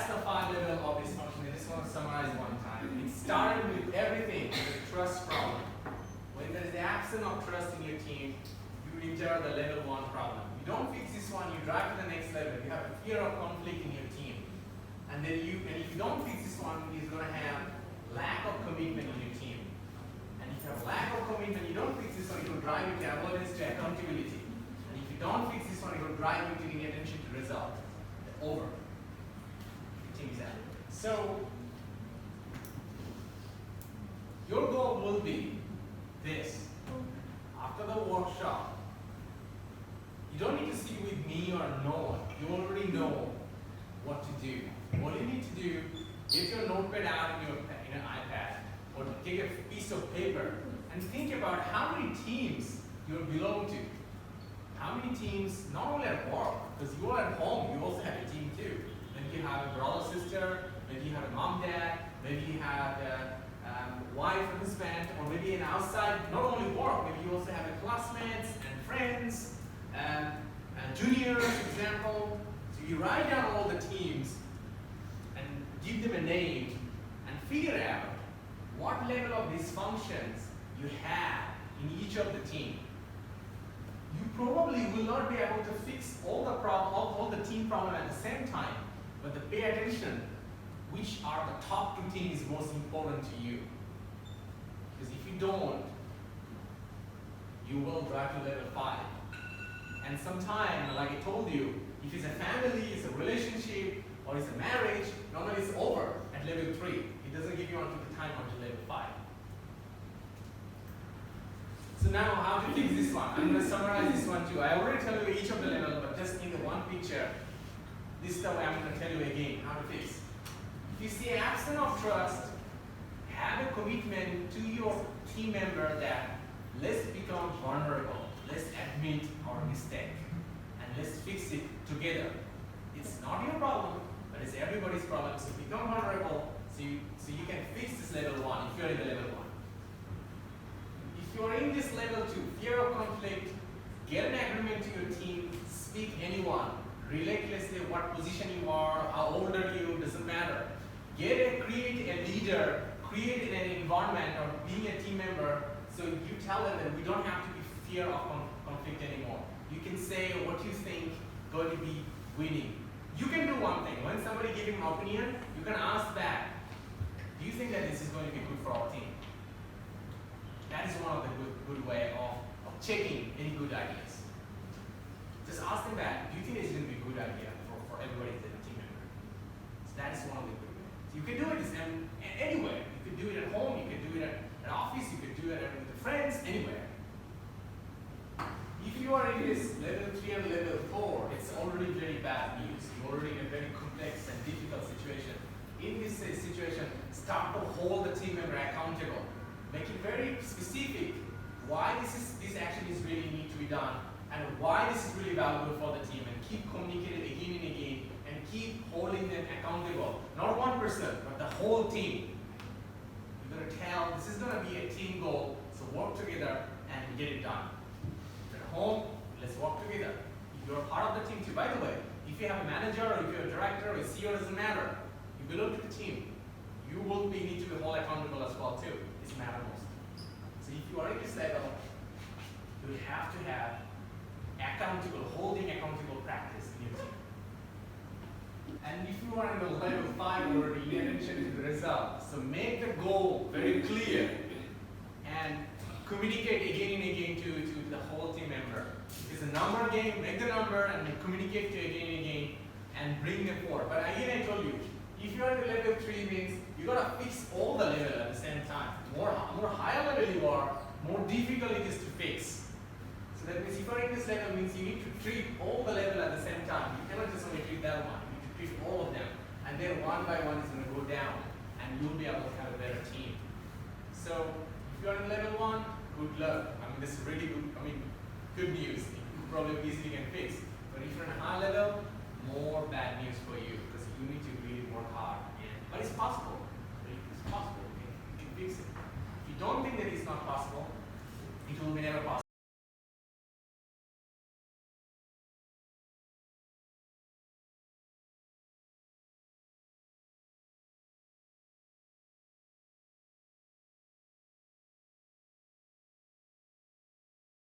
that's the 5 level of this function. I just want to summarize one time. It started with everything, with a trust problem. When there is the absence of trust in your team, you enter the level 1 problem. You don't fix this one, you drive to the next level. You have a fear of conflict in your team. And then if you don't fix this one, you're going to have lack of commitment in your team. And if you have lack of commitment, you don't fix this one, it will drive you to avoidance to accountability. And if you don't fix this one, it will drive you to the attention to result. Over. So, your goal will be this. After the workshop, you don't need to sit with me or no one. You already know what to do. All you need to do, get your notepad out in an iPad or take a piece of paper and think about how many teams you belong to. How many teams, not only at work, because you are at home, you also have a team too. Maybe you have a brother, sister, maybe you have a mom, dad, maybe you have a wife, husband, or maybe an outside, not only work, maybe you also have a classmates and friends, and juniors, for example. So you write down all the teams and give them a name and figure out what level of dysfunctions you have in each of the team. You probably will not be able to fix all the team problem at the same time, but pay attention which are the top 2 teams most important to you. Because if you don't, you will drive to level 5. And sometime, like I told you, if it's a family, it's a relationship, or it's a marriage, normally it's over at level 3. It doesn't give you until the time until level 5. So now, how to fix this one? I'm going to summarize this one too. I already tell you each of the level, but just in the one picture. This is the way I'm going to tell you again how to fix. If you see absence of trust, have a commitment to your team member that let's become vulnerable, let's admit our mistake, and let's fix it together. It's not your problem, but it's everybody's problem. So become vulnerable so you can fix this level 1 if you're in the level 1. If you're in this level 2, fear of conflict, get an agreement to your team, speak anyone, relentlessly what position you are, how old are you, doesn't matter. Create a leader, create an environment or being a team member so you tell them that we don't have to be fear of conflict anymore. You can say what you think going to be winning. You can do one thing. When somebody gives you an opinion, you can ask back, do you think that this is going to be good for our team? That is one of the good way of checking any good ideas. Just ask them back, do you think this is going to be a good idea for everybody that's a team member? So that is one of the good ways. So you can do it anywhere. You can do it at home, you can do it at an office, you can do it with your friends, anywhere. If you are in this level 3 and level 4, it's already very bad news. You're already in a very complex and difficult situation. In this situation, start to hold the team member accountable. Make it very specific why this action is really need to be done and why this is really valuable for the team, and keep communicating again and again and keep holding them accountable. Not one person, but the whole team. You're going to tell this is going to be a team goal, so work together and get it done. If you're at home, let's work together. If you're a part of the team too, by the way, if you have a manager or if you're a director or a CEO, it doesn't matter. You belong to the team. You will need to be held accountable as well too. It's matter most. So if you are in this level, you have to have holding accountable practice in your team. And if you are in the level 5 already, pay attention to the result. So make the goal very clear and communicate again and again to the whole team member. If it's a number game, make the number and communicate to again and again and bring them forward. But again, I told you, if you are in the level 3 means you gotta fix all the level at the same time. More higher level you are, more difficult it is to fix. So that means if you are in this level means you need to treat all the level at the same time. You cannot just only treat that one. You need to treat all of them. And then one by one is going to go down and you'll be able to have a better team. So if you are in level 1, good luck. I mean, this is really good news. You probably easily can fix. But if you're in a high level, more bad news for you because you need to really work hard. But it's possible. It's possible. You can fix it. If you don't think that it's not possible, it will be never possible.